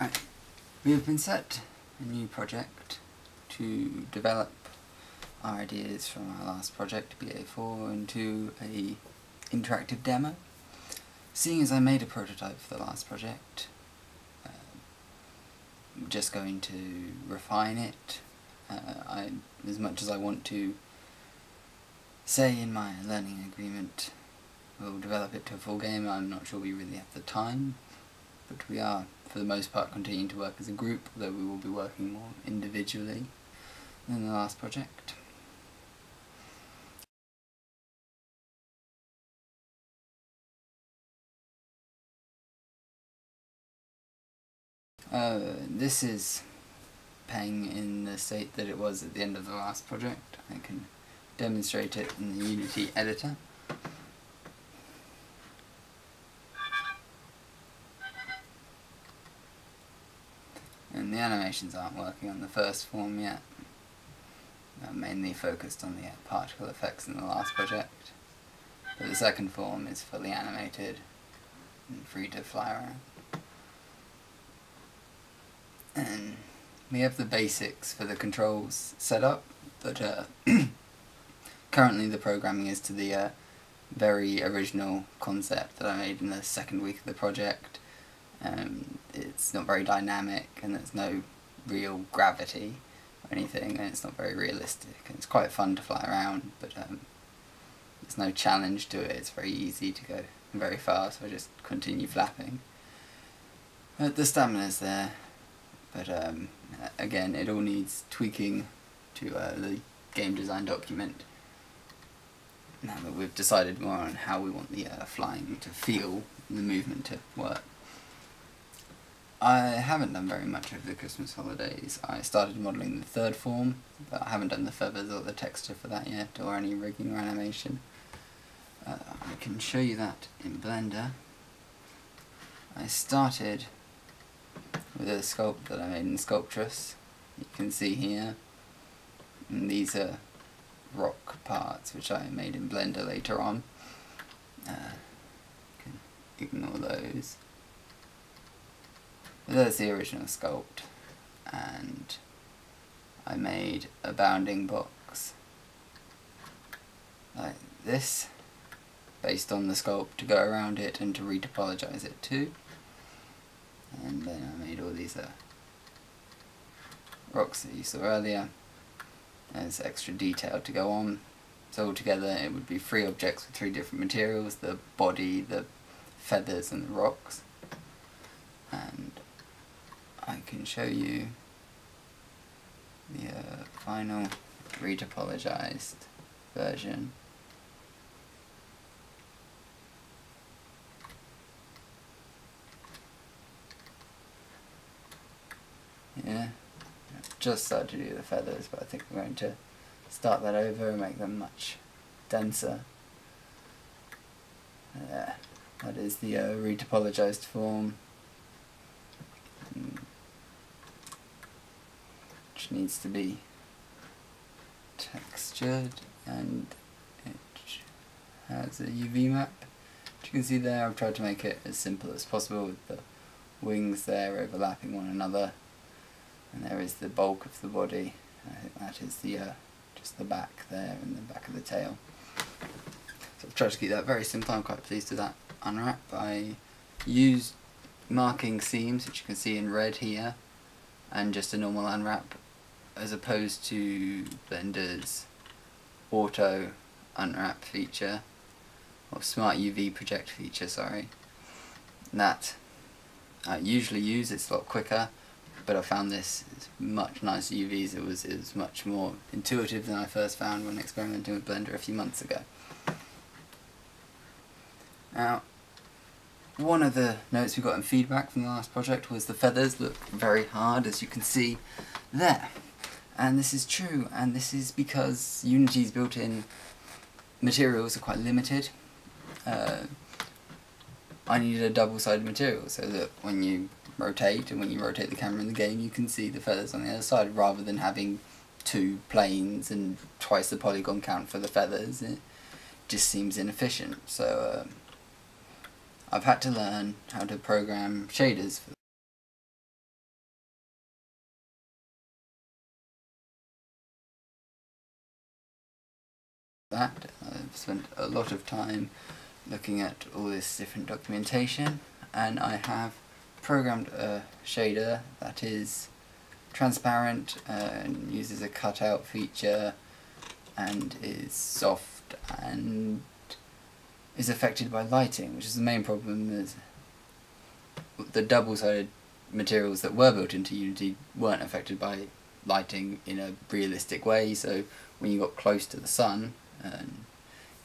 Right. We have been set a new project to develop our ideas from our last project, BA4, into a interactive demo. Seeing as I made a prototype for the last project, I'm just going to refine it. As much as I want to say in my learning agreement we'll develop it to a full game, I'm not sure we really have the time, but we are for the most part continuing to work as a group, although we will be working more individually than the last project. This is Peng in the state that it was at the end of the last project. I can demonstrate it in the Unity editor. And the animations aren't working on the first form yet. They're mainly focused on the particle effects in the last project. But the second form is fully animated and free to fly around. And we have the basics for the controls set up, but currently the programming is to the very original concept that I made in the second week of the project. It's not very dynamic, and there's no real gravity or anything, and it's not very realistic. And it's quite fun to fly around, but there's no challenge to it. It's very easy to go very fast, so I just continue flapping. The stamina's there, but again, it all needs tweaking to the game design document. Now that we've decided more on how we want the flying to feel, the movement to work. I haven't done very much over the Christmas holidays. I started modelling the third form, but I haven't done the feathers or the texture for that yet, or any rigging or animation. I can show you that in Blender. I started with a sculpt that I made in Sculptress. You can see here, and these are rock parts which I made in Blender later on. You can ignore those. But there's the original sculpt, and I made a bounding box like this based on the sculpt to go around it and to retopologize it too. And then I made all these rocks that you saw earlier. There's extra detail to go on. So altogether it would be 3 objects with 3 different materials: the body, the feathers and the rocks. And I can show you the final retopologized version. Yeah, I've just started to do the feathers, but I think I'm going to start that over and make them much denser. That is the retopologized form, which needs to be textured, and it has a UV map. As you can see there, I've tried to make it as simple as possible with the wings there overlapping one another, and there is the bulk of the body. I think that is the just the back there and the back of the tail. So I've tried to keep that very simple. I'm quite pleased with that unwrap. I used marking seams, which you can see in red here, and just a normal unwrap, as opposed to Blender's auto unwrap feature, or smart UV project feature, sorry. And that I usually use. It's a lot quicker, but I found this is much nicer UVs. It was much more intuitive than I first found when experimenting with Blender a few months ago. Now, one of the notes we got in feedback from the last project was the feathers look very hard, as you can see there. And this is true, and this is because Unity's built-in materials are quite limited. I needed a double-sided material so that when you rotate, and when you rotate the camera in the game, you can see the feathers on the other side, rather than having 2 planes and twice the polygon count for the feathers. It just seems inefficient. So I've had to learn how to program shaders for that. I've spent a lot of time looking at all this different documentation, and I have programmed a shader that is transparent and uses a cutout feature and is soft and is affected by lighting, which is the main problem. Is the double-sided materials that were built into Unity weren't affected by lighting in a realistic way, so when you got close to the sun,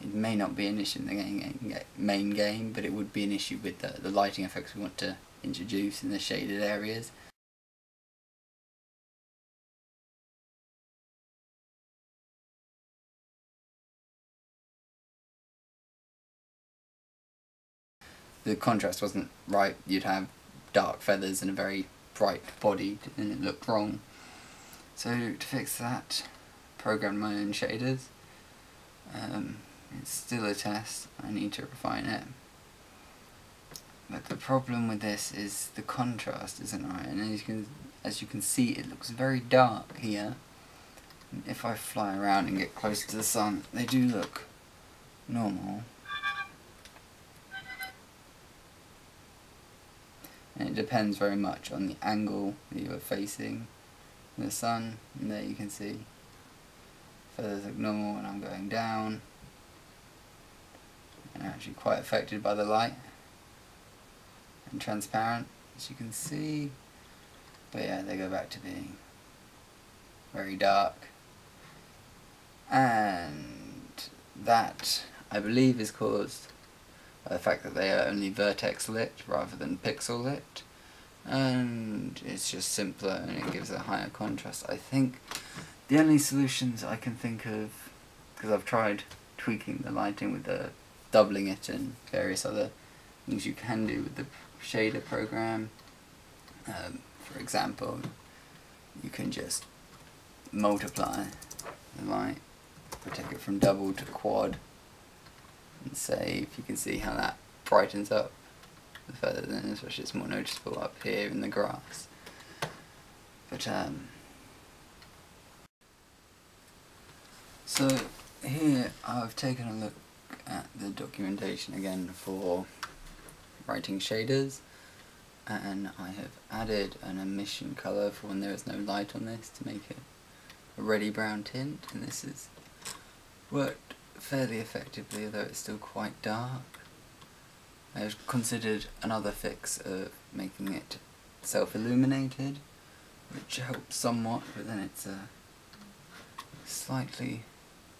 it may not be an issue in the main game, but it would be an issue with the lighting effects we want to introduce in the shaded areas. The contrast wasn't right. You'd have dark feathers and a very bright body, and it looked wrong. So to fix that, I programmed my own shaders. It's still a test, I need to refine it. But the problem with this is the contrast isn't right, and as you can see, it looks very dark here. And if I fly around and get close to the sun, they do look normal. And it depends very much on the angle that you are facing the sun, and there you can see feathers look normal when I'm going down, and actually quite affected by the light, and transparent as you can see, but yeah, they go back to being very dark, and that I believe is caused by the fact that they are only vertex lit rather than pixel lit, and it's just simpler and it gives a higher contrast. I think the only solutions I can think of, because I've tried tweaking the lighting with the doubling it and various other things you can do with the shader program. For example, you can just multiply the light, or take it from double to quad, and say if you can see how that brightens up the feathers, and especially it's more noticeable up here in the grass. But so here I've taken a look at the documentation again for writing shaders, and I have added an emission colour for when there is no light on this to make it a reddy brown tint, and this has worked fairly effectively, although it's still quite dark. I've considered another fix of making it self-illuminated, which helps somewhat, but then it's slightly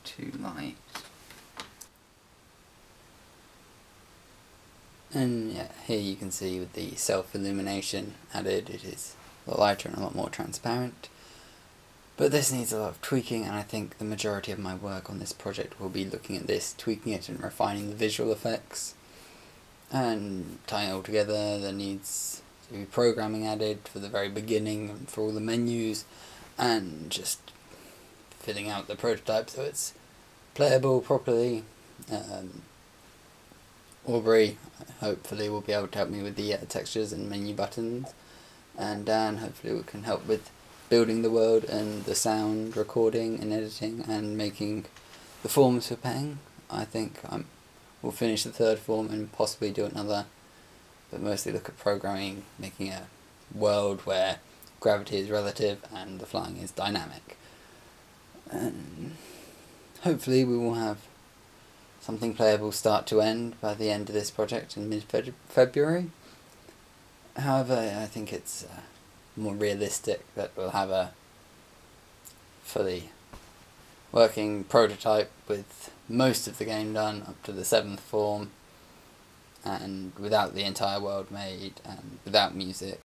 too light. And yeah, here you can see with the self-illumination added, it is a lot lighter and a lot more transparent. But this needs a lot of tweaking, and I think the majority of my work on this project will be looking at this, tweaking it and refining the visual effects, and tying it all together. There needs to be programming added for the very beginning and for all the menus, and just filling out the prototype so it's playable properly. Aubrey hopefully will be able to help me with the textures and menu buttons, and Dan hopefully can help with building the world and the sound recording and editing and making the forms for Peng. I think we'll finish the third form and possibly do another, but mostly look at programming, making a world where gravity is relative and the flying is dynamic. And hopefully we will have something playable start to end by the end of this project in mid-February. However, I think it's more realistic that we'll have a fully working prototype with most of the game done up to the 7th form, and without the entire world made and without music,